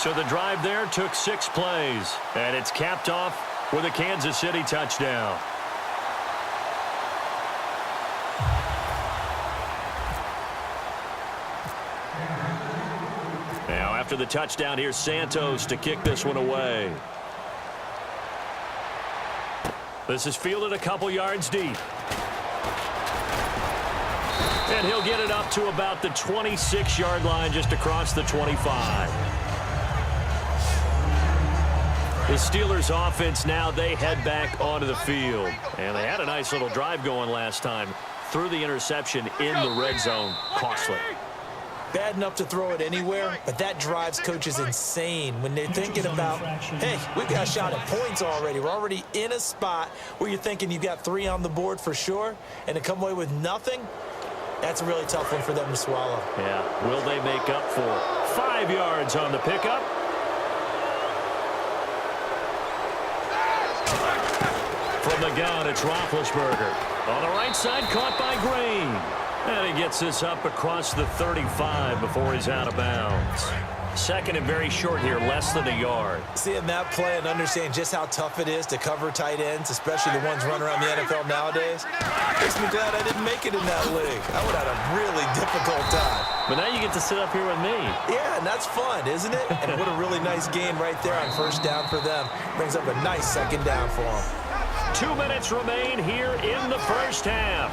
So the drive there took 6 plays, and it's capped off with a Kansas City touchdown. Now after the touchdown, here's Santos to kick this one away. This is fielded a couple yards deep. And he'll get it up to about the 26-yard line, just across the 25. The Steelers offense now, they head back onto the field. And they had a nice little drive going last time. Threw the interception in the red zone. Costly. Bad enough to throw it anywhere, but that drives coaches insane when they're thinking about, hey, we've got a shot at points already. We're already in a spot where you're thinking you've got 3 on the board for sure, and to come away with nothing, that's a really tough one for them to swallow. Yeah, will they make up for 5 yards on the pickup? From the gun, it's Roethlisberger. On the right side, caught by Green. And he gets this up across the 35 before he's out of bounds. Second and very short here, less than a yard. Seeing that play and understanding just how tough it is to cover tight ends, especially the ones running around the NFL nowadays, makes me glad I didn't make it in that league. I would have had a really difficult time. But now you get to sit up here with me. Yeah, and that's fun, isn't it? And what a really nice gain right there on first down for them. Brings up a nice second down for them. 2 minutes remain here in the first half.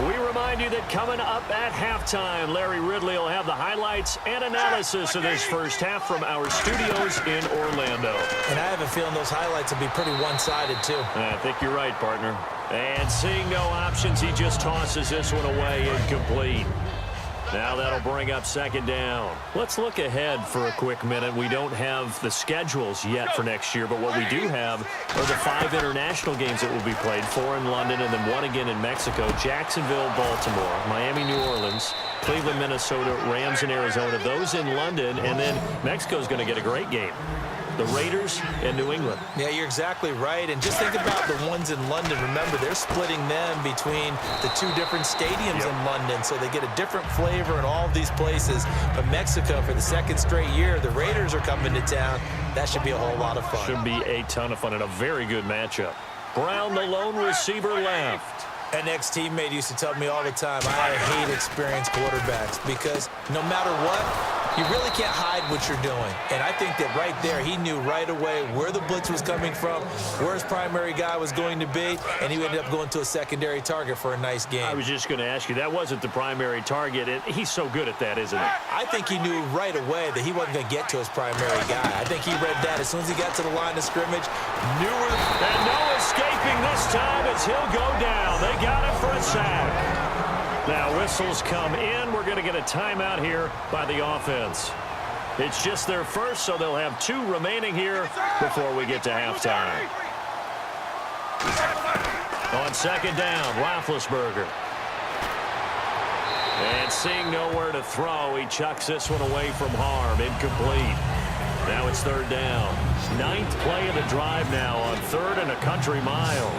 We remind you that coming up at halftime, Larry Ridley will have the highlights and analysis of this first half from our studios in Orlando. And I have a feeling those highlights will be pretty one-sided, too. I think you're right, partner. And seeing no options, he just tosses this one away incomplete. Now that'll bring up second down. Let's look ahead for a quick minute. We don't have the schedules yet for next year, but what we do have are the 5 international games that will be played, 4 in London and then 1 again in Mexico, Jacksonville, Baltimore, Miami, New Orleans, Cleveland, Minnesota, Rams in Arizona, those in London, and then Mexico's going to get a great game. The Raiders and New England. Yeah, you're exactly right. And just think about the ones in London. Remember, they're splitting them between the 2 different stadiums in London, so they get a different flavor in all of these places. But Mexico, for the 2nd straight year, the Raiders are coming to town. That should be a whole lot of fun. Should be a ton of fun and a very good matchup. Brown, the lone receiver, left. An ex-teammate used to tell me all the time, I hate experienced quarterbacks because no matter what, you really can't hide what you're doing. And I think that right there, he knew right away where the blitz was coming from, where his primary guy was going to be, and he ended up going to a secondary target for a nice game. I was just going to ask you, that wasn't the primary target. He's so good at that, isn't he? I think he knew right away that he wasn't going to get to his primary guy. I think he read that as soon as he got to the line of scrimmage, knew where... And no escaping this time as he'll go down. They got him for a sack. Now whistles come in. We're going to get a timeout here by the offense. It's just their first, so they'll have 2 remaining here before we get to halftime. On second down, Roethlisberger. And seeing nowhere to throw, he chucks this one away from harm. Incomplete. Now it's 3rd down. 9th play of the drive now on 3rd and a country mile.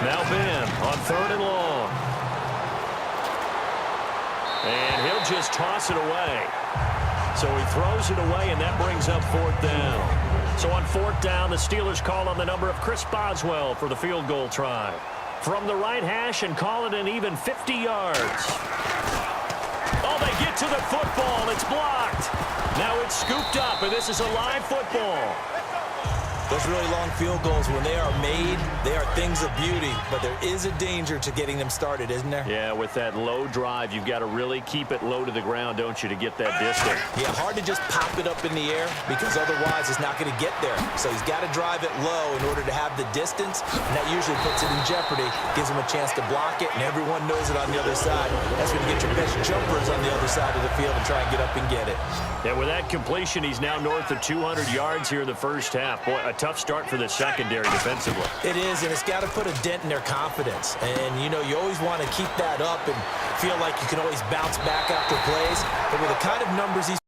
Now Ben on 3rd and long. And he'll just toss it away. So he throws it away, and that brings up 4th down. So on 4th down, the Steelers call on the number of Chris Boswell for the field goal try. From the right hash and call it an even 50 yards. Oh, they get to the football. It's blocked. Now it's scooped up, and this is a live football. Those really long field goals, when they are made, they are things of beauty. But there is a danger to getting them started, isn't there? Yeah, with that low drive, you've got to really keep it low to the ground, don't you, to get that distance. Yeah, hard to just pop it up in the air because otherwise it's not going to get there. So he's got to drive it low in order to have the distance, and that usually puts it in jeopardy, gives him a chance to block it, and everyone knows it on the other side. That's when you get your best jumpers on the other side of the field and try and get up and get it. Yeah, with that completion, he's now north of 200 yards here in the first half. Boy, a tough start for the secondary defensively. It is, and it's got to put a dent in their confidence. And, you know, you always want to keep that up and feel like you can always bounce back after plays. But with the kind of numbers he's